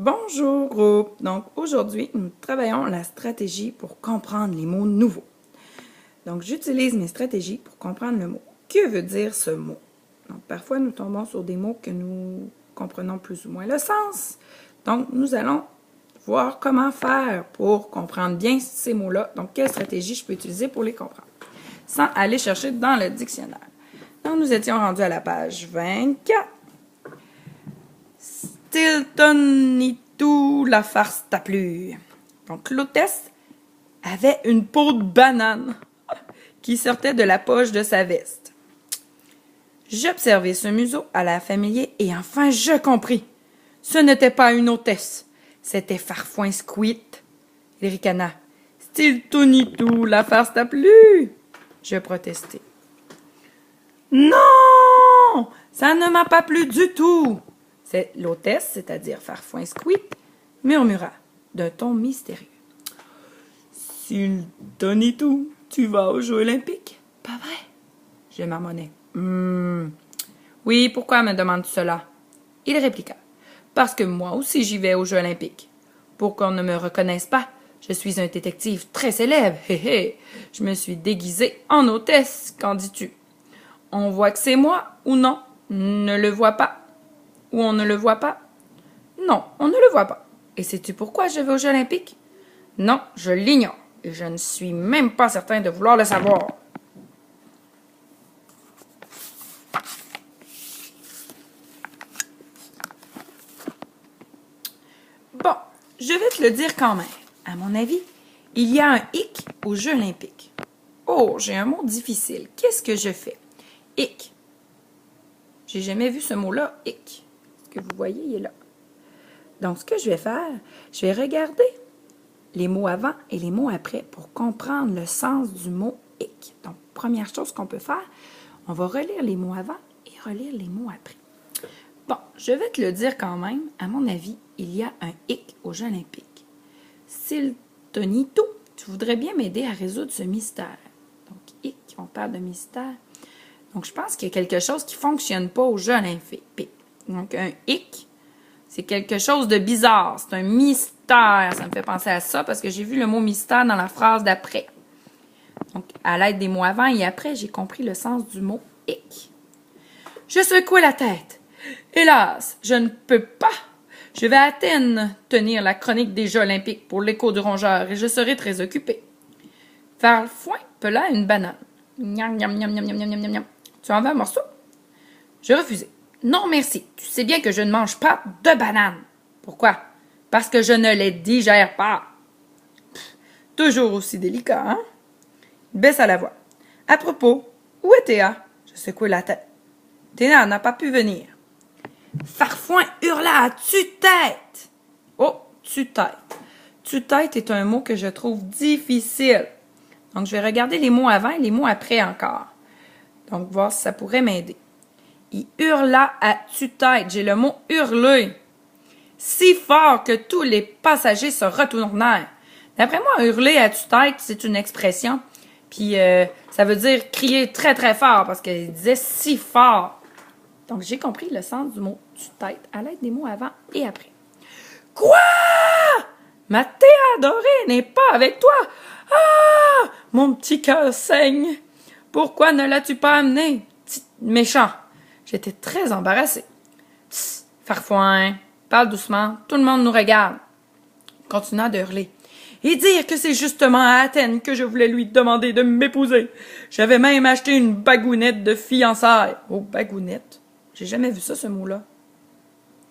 Bonjour groupe! Donc aujourd'hui, nous travaillons la stratégie pour comprendre les mots nouveaux. Donc j'utilise mes stratégies pour comprendre le mot. Que veut dire ce mot? Donc parfois nous tombons sur des mots que nous comprenons plus ou moins le sens. Donc nous allons voir comment faire pour comprendre bien ces mots-là. Donc quelle stratégie je peux utiliser pour les comprendre sans aller chercher dans le dictionnaire. Donc nous étions rendus à la page 24. Stilton et tout, la farce t'a plu. Donc, l'hôtesse avait une peau de banane qui sortait de la poche de sa veste. J'observai ce museau à l'air familier et enfin je compris. Ce n'était pas une hôtesse, c'était Farfouin Squeet. Il ricana. Stilton et tout, la farce t'a plu. Je protestai. Non, ça ne m'a pas plu du tout. C'est l'hôtesse, c'est-à-dire Farfouin Squeet, murmura d'un ton mystérieux. Stilton et tout, tu vas aux Jeux olympiques? Pas vrai? Je marmonnai. Oui, pourquoi me demandes-tu cela? Il répliqua. Parce que moi aussi j'y vais aux Jeux olympiques. Pour qu'on ne me reconnaisse pas, je suis un détective très célèbre. Hé hé, je me suis déguisé en hôtesse, qu'en dis-tu? On voit que c'est moi ou non? Ne le voit pas? Ou on ne le voit pas? Non, on ne le voit pas. Et sais-tu pourquoi je vais aux Jeux olympiques? Non, je l'ignore. Et je ne suis même pas certain de vouloir le savoir. Bon, je vais te le dire quand même. À mon avis, il y a un hic aux Jeux olympiques. Oh, j'ai un mot difficile. Qu'est-ce que je fais? Hic. J'ai jamais vu ce mot-là, hic. Ce que vous voyez, il est là. Donc, ce que je vais faire, je vais regarder les mots avant et les mots après pour comprendre le sens du mot hic. Donc, première chose qu'on peut faire, on va relire les mots avant et relire les mots après. Bon, je vais te le dire quand même. À mon avis, il y a un hic aux Jeux olympiques. Siltonito, tu voudrais bien m'aider à résoudre ce mystère. Donc, hic, on parle de mystère. Donc, je pense qu'il y a quelque chose qui ne fonctionne pas aux Jeux olympiques. Donc, un hic, c'est quelque chose de bizarre. C'est un mystère. Ça me fait penser à ça parce que j'ai vu le mot mystère dans la phrase d'après. Donc, à l'aide des mots avant et après, j'ai compris le sens du mot hic. Je secouai la tête. Hélas, je ne peux pas. Je vais à Athènes tenir la chronique des Jeux olympiques pour l'écho du rongeur et je serai très occupée. Farfouin pela une banane. Miam, miam, miam, miam, miam, miam, miam, miam. Tu en veux un morceau? Je refusai. Non, merci. Tu sais bien que je ne mange pas de bananes. Pourquoi? Parce que je ne les digère pas. Toujours aussi délicat, hein? Il baissa la voix. À propos, où est Théa? Je secouai la tête. Théa n'a pas pu venir. Farfouin hurla à tue-tête. Oh, tue-tête. Tue-tête est un mot que je trouve difficile. Donc, je vais regarder les mots avant et les mots après encore. Donc, voir si ça pourrait m'aider. Il hurla à tue-tête. J'ai le mot hurler. Si fort que tous les passagers se retournèrent. D'après moi, hurler à tue-tête, c'est une expression. Puis, ça veut dire crier très, très fort parce qu'il disait si fort. Donc, j'ai compris le sens du mot tue-tête à l'aide des mots avant et après. Quoi? Ma Théa adorée n'est pas avec toi? Ah! Mon petit cœur saigne. Pourquoi ne l'as-tu pas amené? Petit méchant. J'étais très embarrassée. Tss, Farfouin, parle doucement, tout le monde nous regarde. Il continua de hurler. Et dire que c'est justement à Athènes que je voulais lui demander de m'épouser. J'avais même acheté une bagounette de fiançailles. Oh, bagounette. J'ai jamais vu ça, ce mot-là.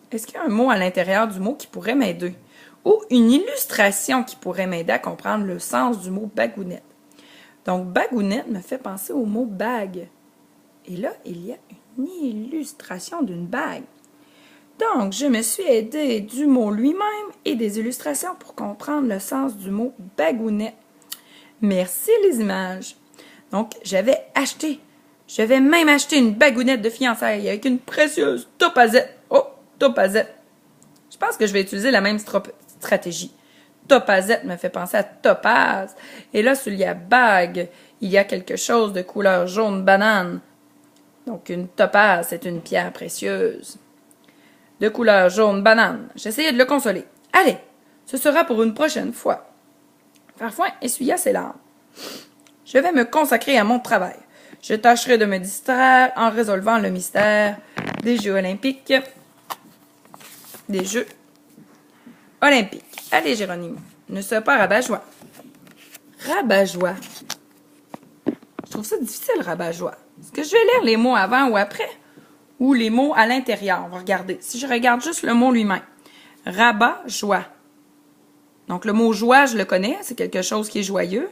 Est-ce qu'il y a un mot à l'intérieur du mot qui pourrait m'aider? Ou une illustration qui pourrait m'aider à comprendre le sens du mot bagounette? Donc, bagounette me fait penser au mot bague. Et là, il y a une illustration d'une bague. Donc, je me suis aidée du mot lui-même et des illustrations pour comprendre le sens du mot bagounette. Merci les images. Donc, j'avais même acheté une bagounette de fiançailles avec une précieuse topazette. Oh, topazette. Je pense que je vais utiliser la même stratégie. Topazette me fait penser à topaz. Et là, s'il y a bague, il y a quelque chose de couleur jaune banane. Donc, une topaze, c'est une pierre précieuse. de couleur jaune banane. J'essayais de le consoler. Allez, ce sera pour une prochaine fois. Farfouin essuya ses larmes. Je vais me consacrer à mon travail. Je tâcherai de me distraire en résolvant le mystère des Jeux olympiques. Des Jeux olympiques. Allez, Géronimo, ne sois pas rabat-joie. Rabat-joie. Je trouve ça difficile, rabat-joie. Est-ce que je vais lire les mots avant ou après? Ou les mots à l'intérieur? On va regarder. Si je regarde juste le mot lui-même. Rabat-joie. Donc, le mot joie, je le connais. C'est quelque chose qui est joyeux.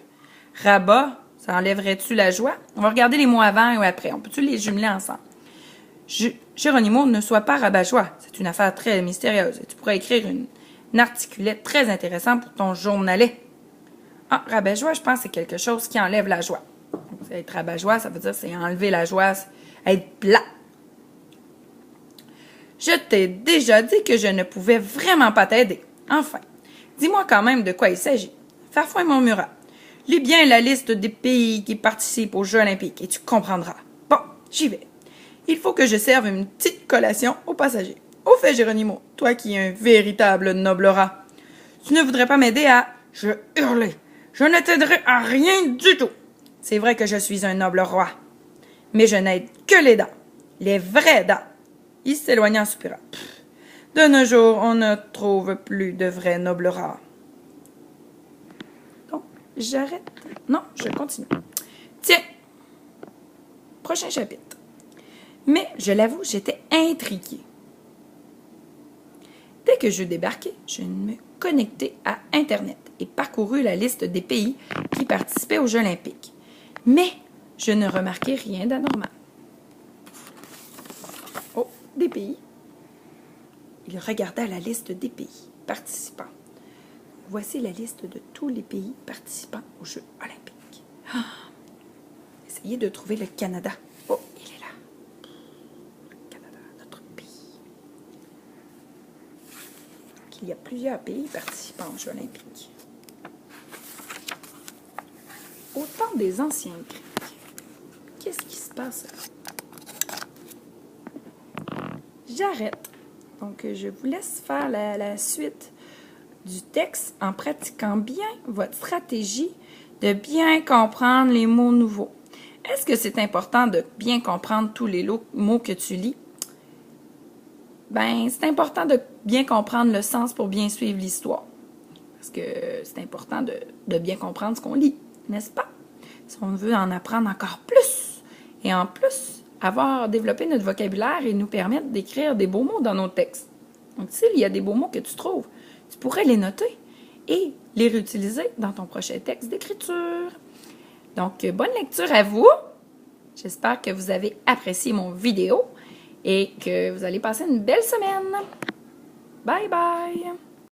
Rabat, ça enlèverait-tu la joie? On va regarder les mots avant ou après. On peut-tu les jumeler ensemble? Géronimo, ne sois pas rabat-joie. C'est une affaire très mystérieuse. Et tu pourrais écrire une articulette très intéressante pour ton journalet. Ah, rabat-joie, je pense que c'est quelque chose qui enlève la joie. Donc, être rabat-joie, ça veut dire c'est enlever la joie, être plat. Je t'ai déjà dit que je ne pouvais vraiment pas t'aider. Enfin, dis-moi quand même de quoi il s'agit. Farfouin murmura. Lis bien la liste des pays qui participent aux Jeux olympiques et tu comprendras. Bon, j'y vais. Il faut que je serve une petite collation aux passagers. Au fait, Géronimo, toi qui es un véritable noble rat, tu ne voudrais pas m'aider à... Je hurlai. Je ne t'aiderai à rien du tout. C'est vrai que je suis un noble roi, mais je n'aide que les dents. Les vraies dents. Il s'éloigna en soupirant. De nos jours, on ne trouve plus de vrais nobles rats. Donc, j'arrête. Non, je continue. Tiens, prochain chapitre. Mais, je l'avoue, j'étais intriguée. Dès que je débarquai, je me connectai à Internet et parcourus la liste des pays qui participaient aux Jeux olympiques. Mais, je ne remarquai rien d'anormal. Oh, des pays. Il regarda la liste des pays participants. Voici la liste de tous les pays participants aux Jeux olympiques. Ah! Essayez de trouver le Canada. Oh, il est là. Le Canada, notre pays. Donc, il y a plusieurs pays participants aux Jeux olympiques. Au temps des anciens Grecs, qu'est-ce qui se passe là? J'arrête. Donc, je vous laisse faire la suite du texte en pratiquant bien votre stratégie de bien comprendre les mots nouveaux. Est-ce que c'est important de bien comprendre tous les mots que tu lis? Ben, c'est important de bien comprendre le sens pour bien suivre l'histoire. Parce que c'est important de bien comprendre ce qu'on lit, n'est-ce pas? Si on veut en apprendre encore plus, et en plus, développé notre vocabulaire et nous permettre d'écrire des beaux mots dans nos textes. Donc, s'il y a des beaux mots que tu trouves, tu pourrais les noter et les réutiliser dans ton prochain texte d'écriture. Donc, bonne lecture à vous. J'espère que vous avez apprécié mon vidéo et que vous allez passer une belle semaine. Bye bye!